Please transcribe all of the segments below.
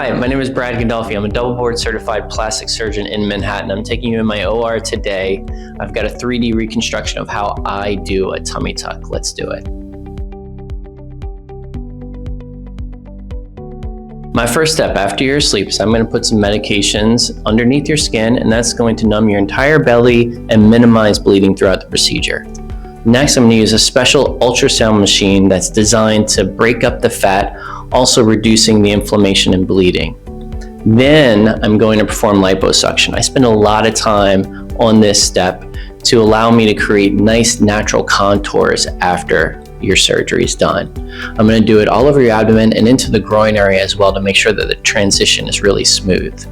Hi, my name is Brad Gandolfi. I'm a double board certified plastic surgeon in Manhattan. I'm taking you in my OR today. I've got a 3D reconstruction of how I do a tummy tuck. Let's do it. My first step after you're asleep is I'm going to put some medications underneath your skin, and that's going to numb your entire belly and minimize bleeding throughout the procedure. Next, I'm going to use a special ultrasound machine that's designed to break up the fat, also reducing the inflammation and bleeding. Then I'm going to perform liposuction. I spend a lot of time on this step to allow me to create nice natural contours after your surgery is done. I'm going to do it all over your abdomen and into the groin area as well to make sure that the transition is really smooth.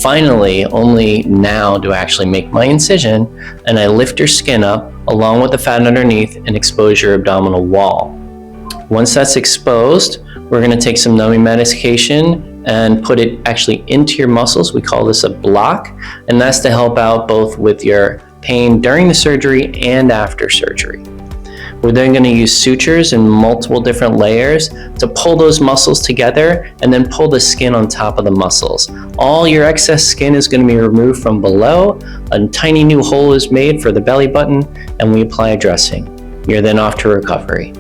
Finally, only now do I actually make my incision, and I lift your skin up along with the fat underneath and expose your abdominal wall. Once that's exposed, we're going to take some numbing medication and put it actually into your muscles. We call this a block, and that's to help out both with your pain during the surgery and after surgery. We're then going to use sutures in multiple different layers to pull those muscles together and then pull the skin on top of the muscles. All your excess skin is going to be removed from below. A tiny new hole is made for the belly button, and we apply a dressing. You're then off to recovery.